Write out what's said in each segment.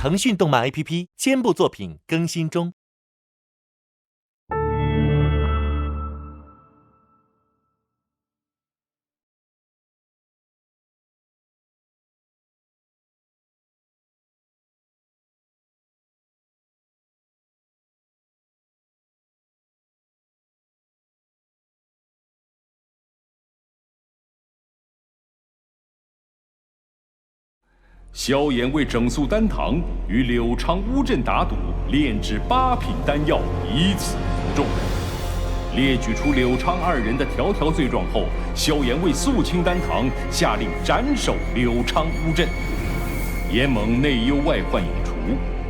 腾讯动漫 APP 肩部作品更新中。萧炎为整肃丹堂，与柳昌乌镇打赌，炼制8品丹药，以此服众。列举出柳昌2人的条条罪状后，萧炎为肃清丹堂，下令斩首柳昌乌镇。严蒙内忧外患已除，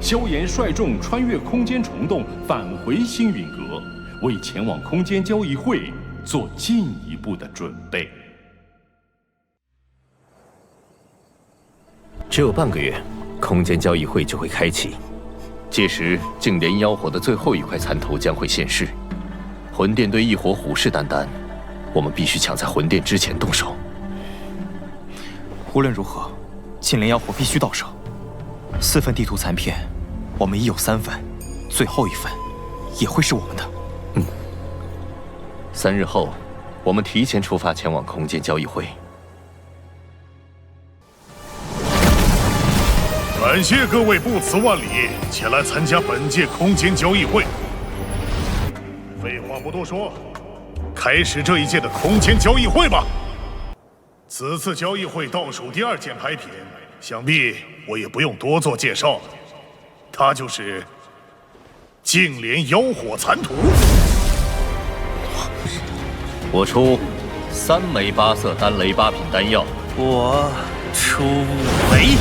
萧炎率众穿越空间虫洞，返回星陨阁，为前往空间交易会做进一步的准备。只有半个月，空间交易会就会开启，届时净莲妖火的最后一块残头将会现世。魂殿对异火虎视眈眈，我们必须抢在魂殿之前动手。无论如何，净莲妖火必须到手。4份地图残片，我们已有3份，最后1份也会是我们的。3日后，我们提前出发前往空间交易会。感谢各位不辞万里前来参加本届空间交易会。废话不多说，开始这一届的空间交易会吧。此次交易会倒数第2件拍品，想必我也不用多做介绍了，它就是净莲妖火残图。我出3枚8色丹雷8品丹药，我出5枚。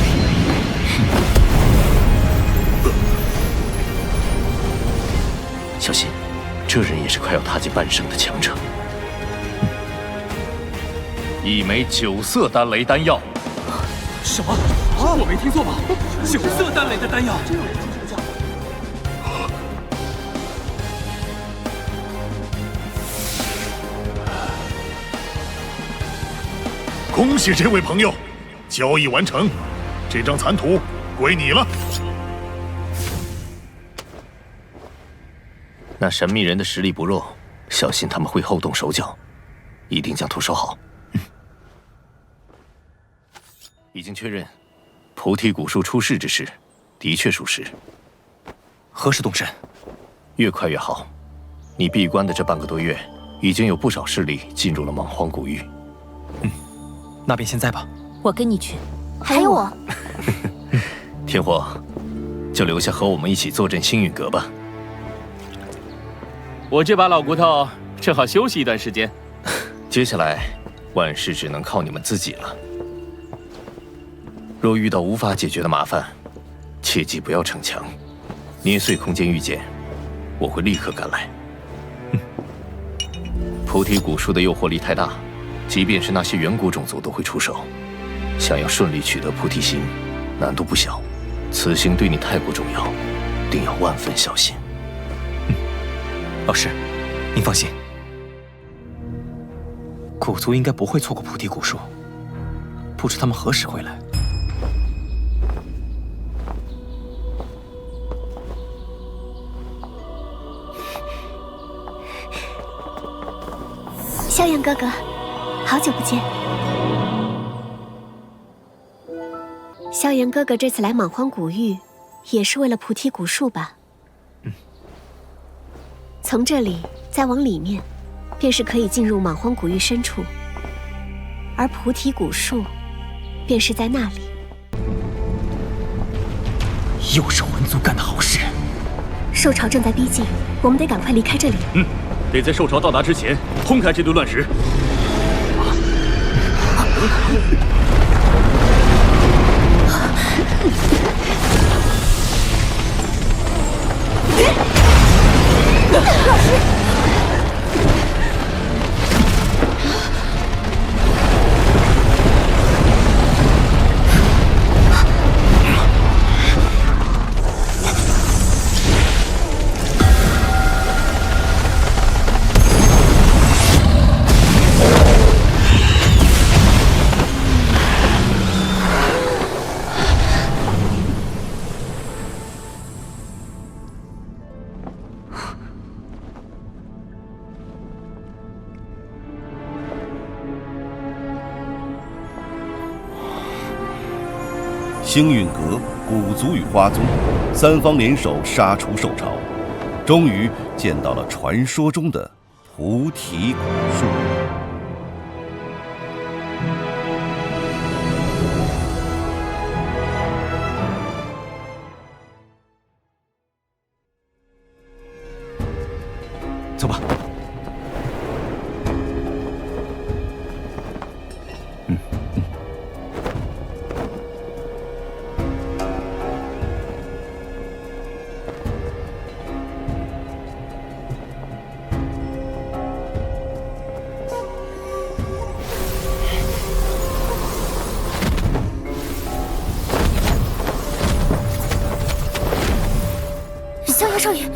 小心，这人也是快要踏进半圣的强者。1枚9色丹雷丹药。什么？我没听错吧？9色丹雷的丹药。恭喜这位朋友，交易完成，这张残图归你了。那神秘人的实力不弱，小心他们会后动手脚，一定将图收好。已经确认，菩提古树出世之事，的确属实。何时动身？越快越好。你闭关的这半个多月，已经有不少势力进入了莽荒古域。那便现在吧。我跟你去，还有我。天火，就留下和我们一起坐镇星陨阁吧。我这把老骨头正好休息一段时间。接下来，万事只能靠你们自己了。若遇到无法解决的麻烦，切记不要逞强，捏碎空间遇见，我会立刻赶来。菩提古树的诱惑力太大，即便是那些远古种族都会出手。想要顺利取得菩提心，难度不小。此行对你太过重要，定要万分小心。老师，您放心，古族应该不会错过菩提古树，不知他们何时回来。萧炎哥哥，好久不见。萧炎哥哥这次来莽荒古域，也是为了菩提古树吧？从这里再往里面，便是可以进入莽荒古域深处，而菩提古树，便是在那里。又是魂族干的好事。兽潮正在逼近，我们得赶快离开这里。得在兽潮到达之前轰开这堆乱石。老师。星运阁、古族与花宗三方联手杀出兽潮，终于见到了传说中的菩提古树。走吧。逍遥少爷，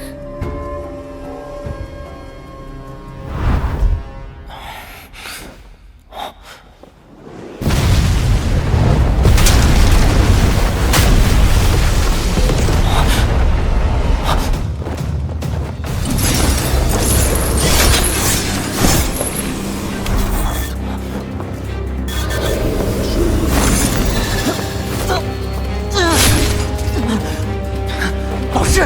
老师。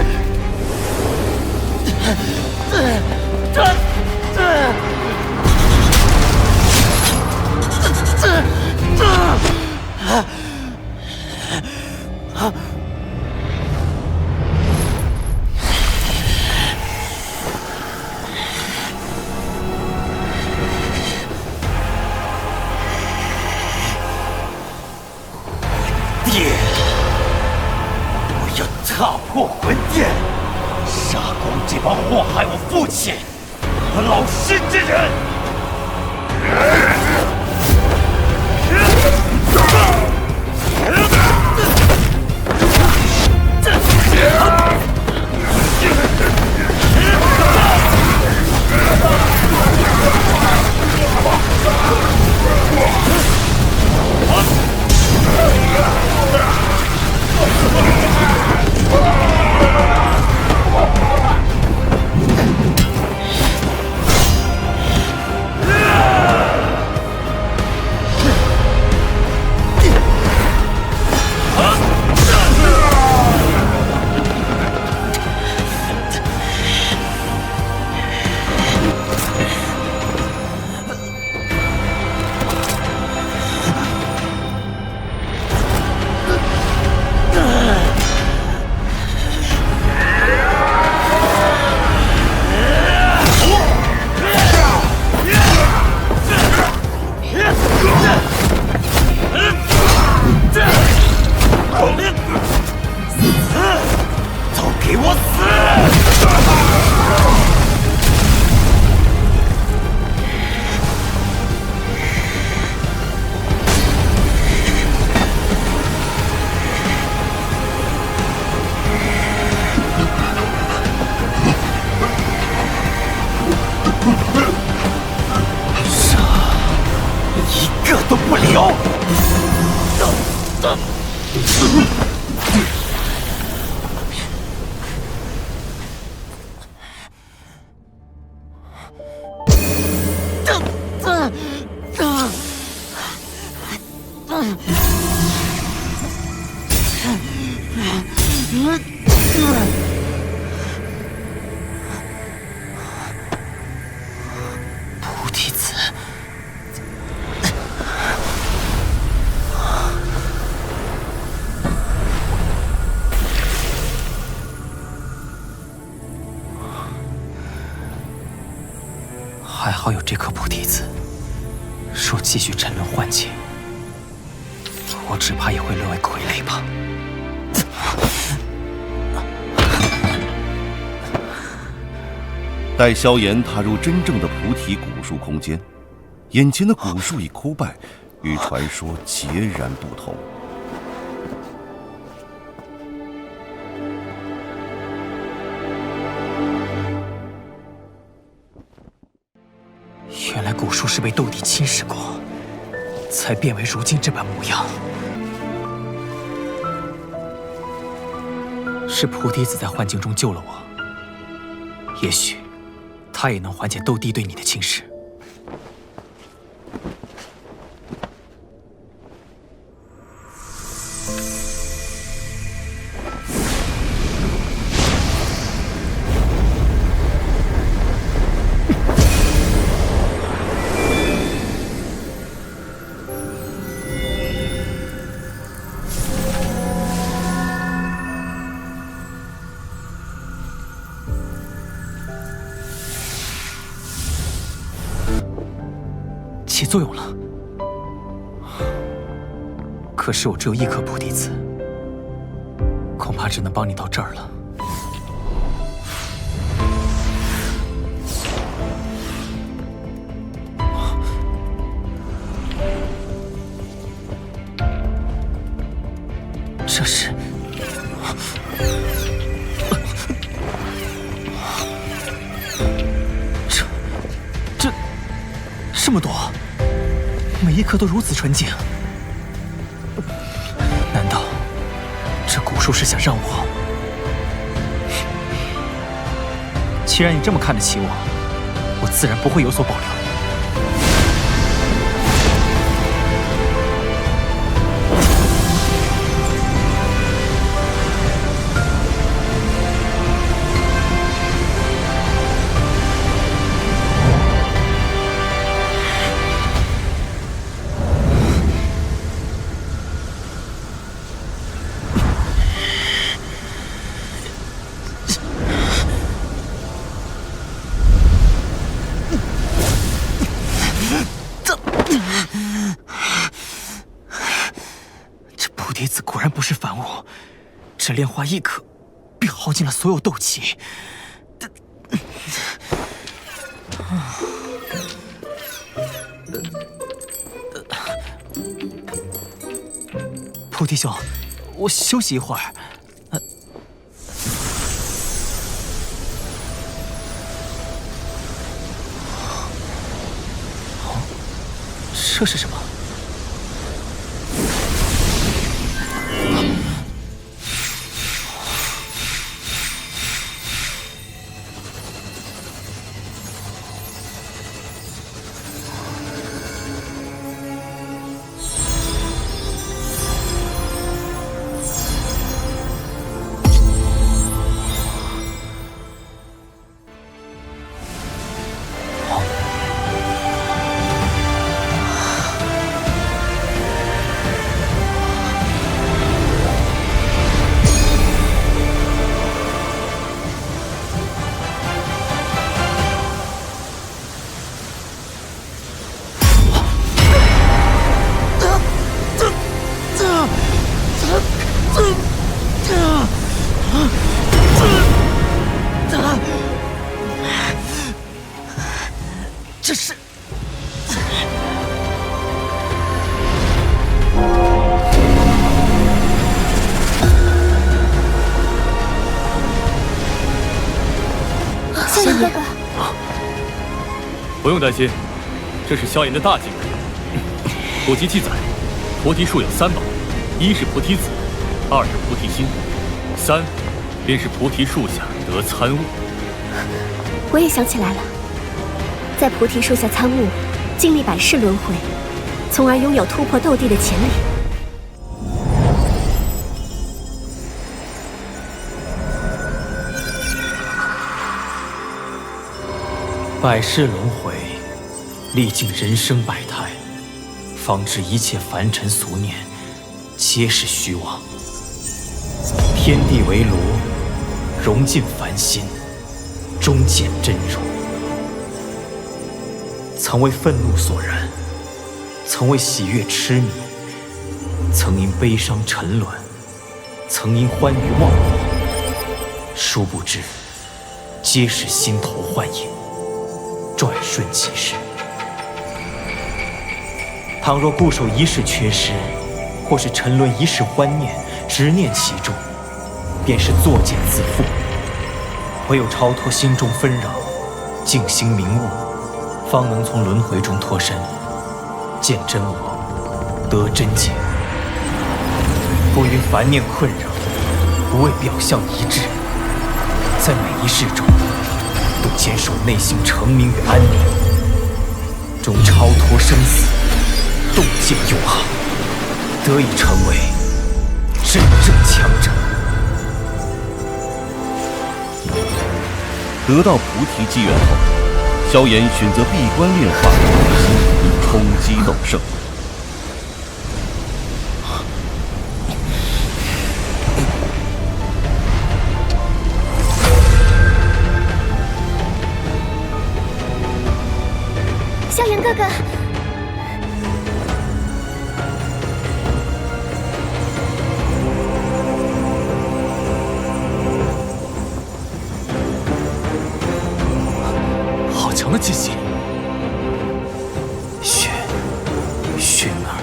爹，我要踏破魂殿，杀光这帮祸害我父亲和老师之人！菩提子，还好有这颗菩提子，若继续沉沦幻境，我只怕也会沦为傀儡吧。待萧炎踏入真正的菩提古树空间，眼前的古树已枯败，与传说截然不同。原来古树是被斗帝侵蚀过，才变为如今这般模样。是菩提子在幻境中救了我，也许他也能缓解斗帝对你的侵蚀。作用了。可是我只有一颗菩提子，恐怕只能帮你到这儿了。这是……这么多，每一颗都如此纯净。难道这蛊术是想让我？既然你这么看得起我，我自然不会有所保留。菩提子果然不是凡物，这炼化一颗，便耗尽了所有斗气。菩提兄，我休息一会儿。这是什么？这是萧炎哥哥，不用担心，这是萧炎的大忌。古籍记载，菩提树有3宝，一是菩提子，二是菩提心，三便是菩提树下得参悟。我也想起来了，在菩提树下参悟，经历百世轮回，从而拥有突破斗帝的潜力。百世轮回，历尽人生百态，方知一切凡尘俗念，皆是虚妄。天地为炉，融尽凡心，终见真容。曾为愤怒所燃，曾为喜悦痴迷，曾因悲伤沉沦，曾因欢愉忘我。殊不知，皆是心头幻影，转瞬即逝。倘若固守一世缺失，或是沉沦一世欢念，执念其中，便是作茧自缚。唯有超脱心中纷扰，静心明悟，方能从轮回中脱身，见真我，得真解。不因凡念困扰，不为表象一致，在每一世中，都坚守内心澄明与安宁，终超脱生死，洞见永恒，得以成为真正强者。得到菩提机缘后，萧炎选择闭关炼化菩提心，以冲击斗圣。萧炎哥哥，好强的气息。薰儿，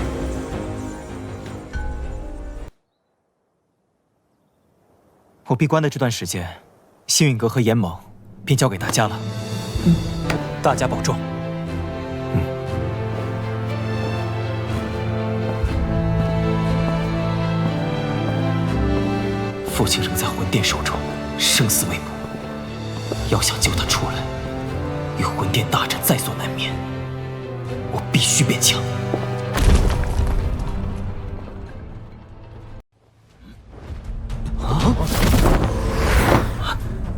我闭关的这段时间，星陨阁和炎盟便交给大家了。大家保重。父亲仍在魂殿守住，生死未卜。要想救他出来，与魂殿大战在所难免。我必须变强。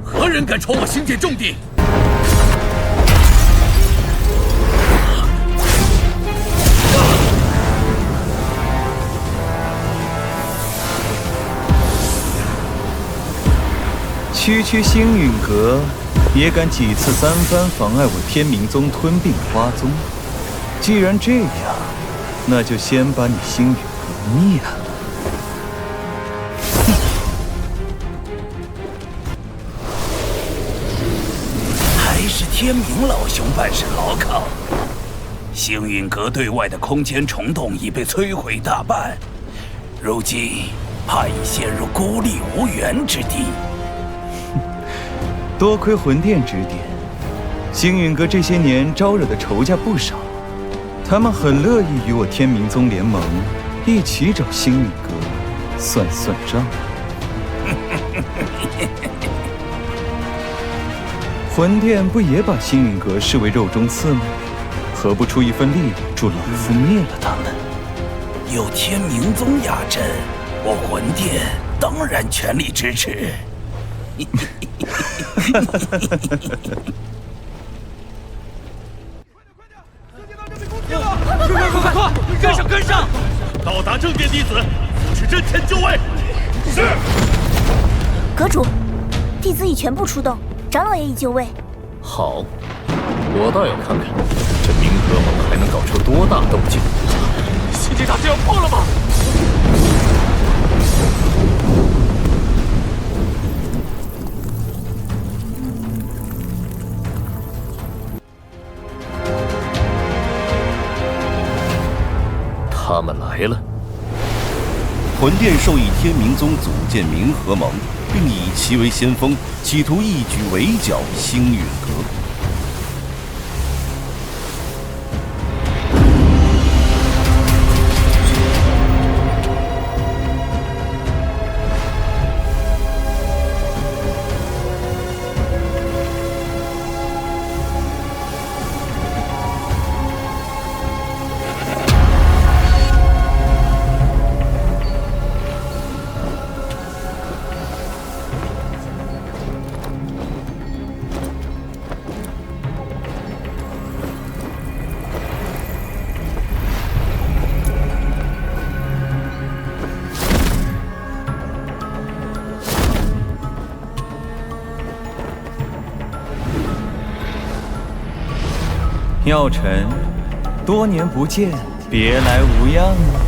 何人敢闯我星界重地？区星陨阁也敢几次三番妨碍我天明宗吞并花宗。既然这样，那就先把你星陨阁灭了。还是天明老兄办事牢靠。星陨阁对外的空间虫洞已被摧毁大半，如今怕已陷入孤立无援之地。多亏魂殿指点，星陨阁这些年招惹的仇家不少，他们很乐意与我天明宗联盟，一起找星陨阁算账。魂殿不也把星陨阁视为肉中刺吗？何不出一份力助老夫灭了他们？有天明宗压阵，我魂殿当然全力支持。快！跟上！到达正殿弟子，扶持阵前就位。是。阁主，弟子已全部出动，长老也已就位。好，我倒要看看这冥河盟还能搞出多大动静。星际大阵要破了吗？他们来了。魂殿授意天明宗组建冥河盟，并以其为先锋，企图一举围剿星陨阁。药尘，多年不见，别来无恙啊！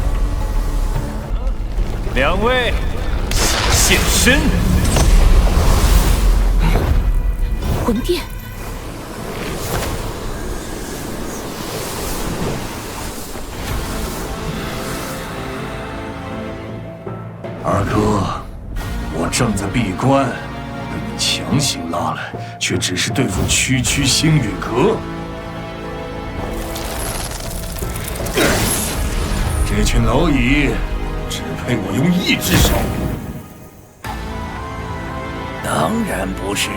两位，现身！魂殿，二哥，我正在闭关，被你强行拉来，却只是对付区星陨阁。这群蝼蚁只配我用一只手。当然不是，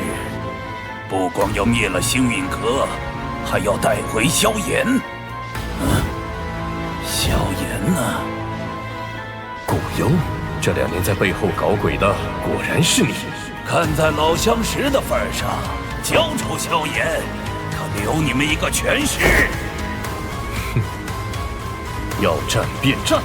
不光要灭了星陨阁，还要带回萧炎。萧炎呢？古幽，这2年在背后搞鬼的，果然是你。看在老相识的份上，交出萧炎，可留你们一个全尸。要战便战。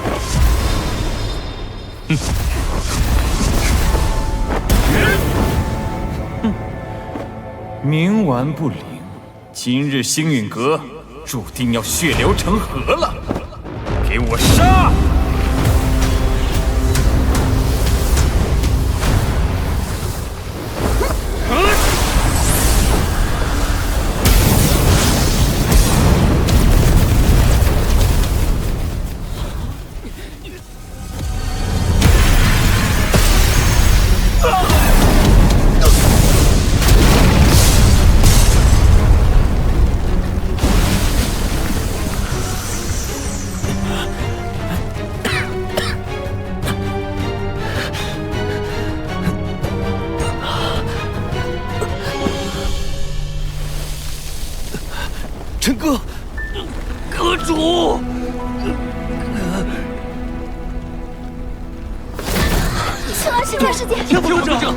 冥顽不灵，今日星陨阁注定要血流成河了！给我杀！陈哥，阁主。青儿是这世界，天不正正，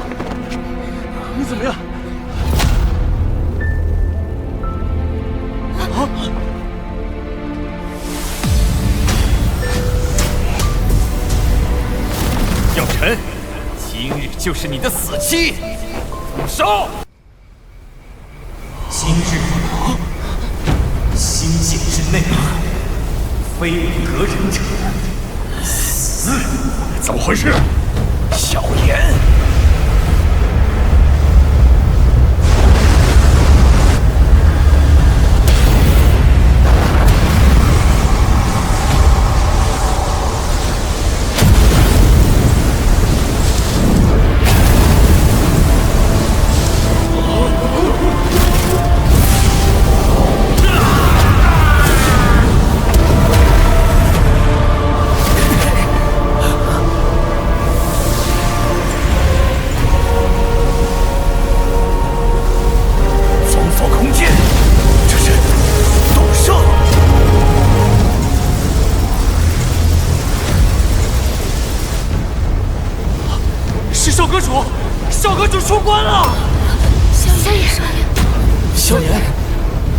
你怎么样？啊！药尘，今日就是你的死期，住手！今日心境之内，非不得人者，死！怎么回事？小言。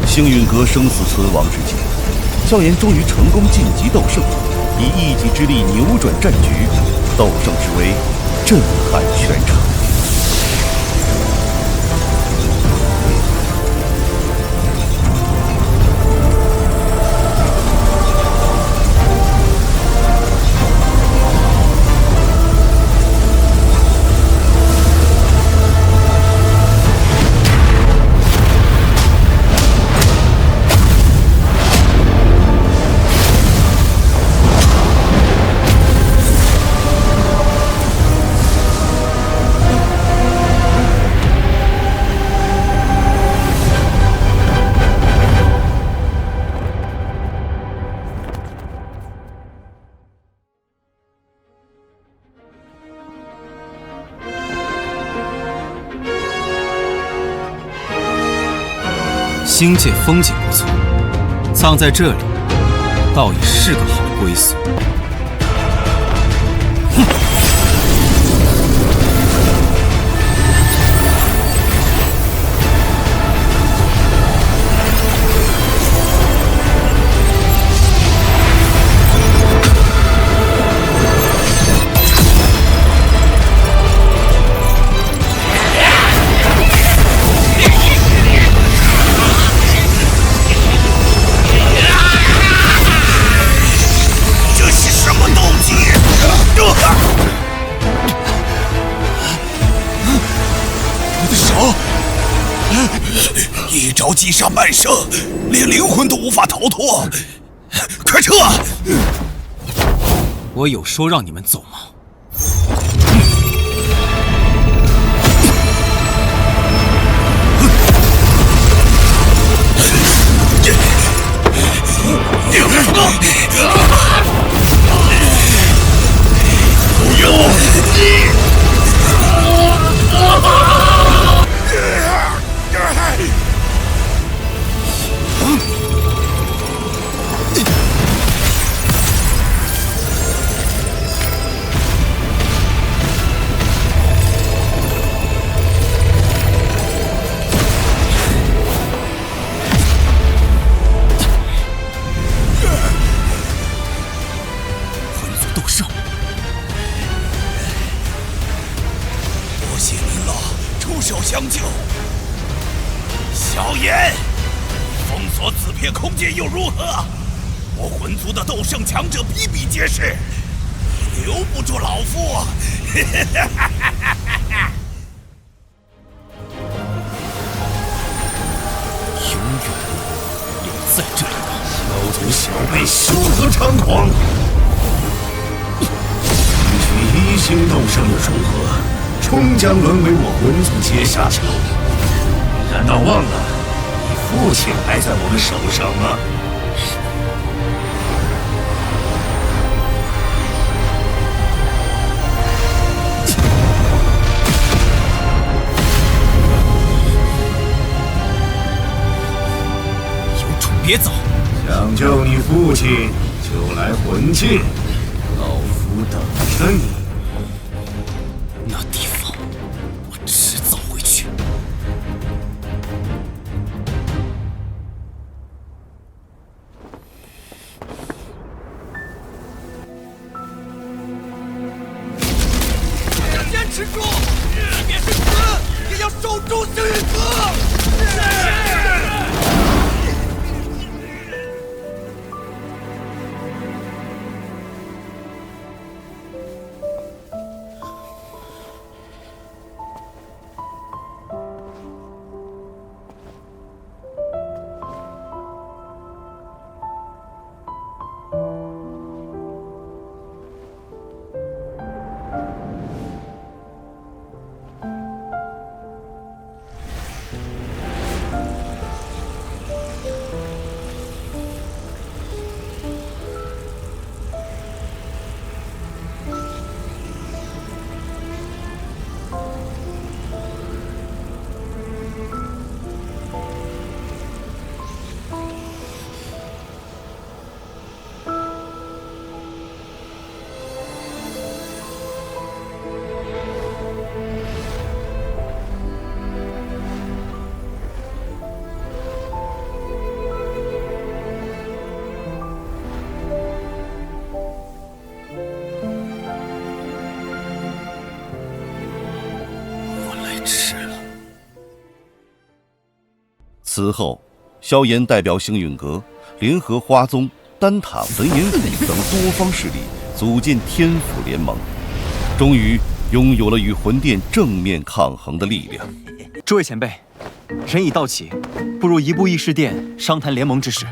星陨阁生死存亡之际，萧炎终于成功晋级斗圣，以一己之力扭转战局，斗圣之威震撼全场。星界风景不错，葬在这里，倒也是个好归宿。一招击杀半生，连灵魂都无法逃脱，快撤！我有说让你们走吗？不要！相救，萧炎，封锁此片空间又如何？我魂族的斗圣强者比比皆是，你留不住老夫！永远留在这里吧！小族小辈休得猖狂！与一星斗圣的重合，终将沦为我魂族阶下囚。难道忘了你父亲还在我们手上吗？有种别别走！想救你父亲，就来魂界，老夫等着你。那地方，我迟早会去。坚持住，即便是死，也要守住星陨阁。此后，萧炎代表星陨阁联合花宗、丹塔、焚炎谷等多方势力，组建天府联盟，终于拥有了与魂殿正面抗衡的力量。诸位前辈，人已到齐，不如移步议事殿商谈联盟之事。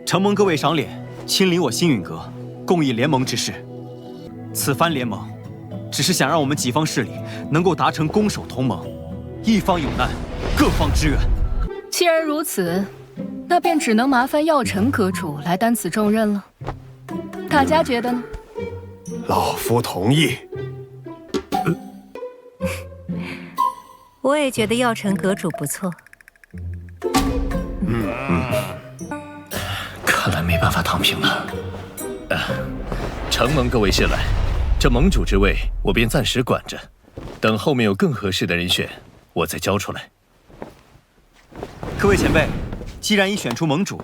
承蒙各位赏脸，亲临我星陨阁，共议联盟之事。此番联盟，只是想让我们几方势力能够达成攻守同盟，一方有难，各方支援。既然如此，那便只能麻烦药尘阁主来担此重任了。大家觉得呢？老夫同意。我也觉得药尘阁主不错。看来没办法躺平了。承蒙各位信赖，这盟主之位我便暂时管着，等后面有更合适的人选，我再交出来。各位前辈，既然已选出盟主，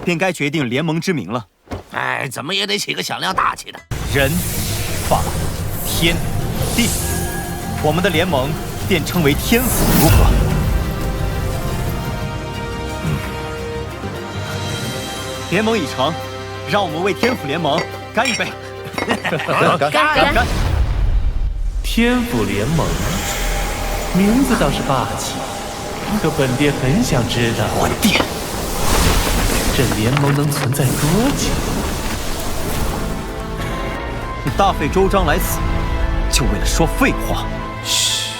便该决定联盟之名了。哎，怎么也得起个响亮大气的。人、法、天、地，我们的联盟便称为天府，如何？联盟已成，让我们为天府联盟干一杯！干！天府联盟，名字倒是霸气，可本殿很想知道，魂殿这联盟能存在多久？你大费周章来此，就为了说废话？嘘，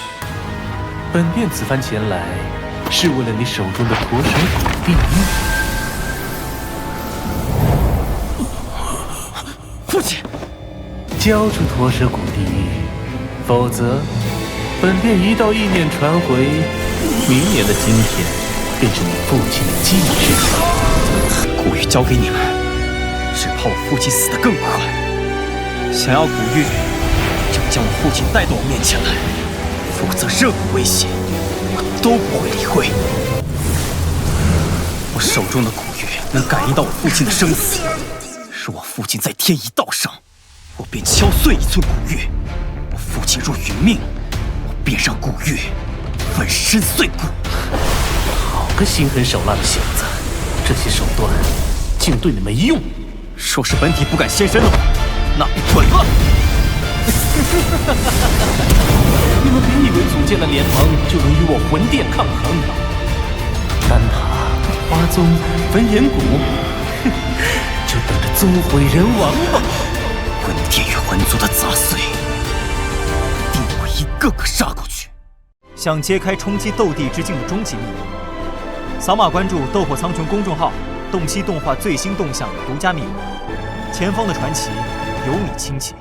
本殿此番前来，是为了你手中的驼蛇谷地狱。父亲，交出驼蛇谷地狱，否则本殿一道意念传回，明年的今天便是你父亲的忌日。古玉交给你们，只怕我父亲死得更快。想要古玉，就将我父亲带到我面前来，否则任何威胁我都不会理会。我手中的古玉能感应到我父亲的生死。若我父亲在天一道上，我便敲碎一寸古玉；我父亲若殒命，我便让古玉粉身碎骨。好个心狠手辣的小子，这些手段竟对你没用。若是本体不敢现身的话，那便滚吧！你们别以为组建了联盟就能与我魂殿抗衡。丹塔、花宗、焚炎谷，就等着纵毁人亡吧！魂殿与魂族的杂碎，定会一个个杀过去。想揭开冲击斗帝之境的终极秘密，扫码关注“斗破苍穹”公众号，洞悉动画最新动向独家秘密。前方的传奇，有你亲戚。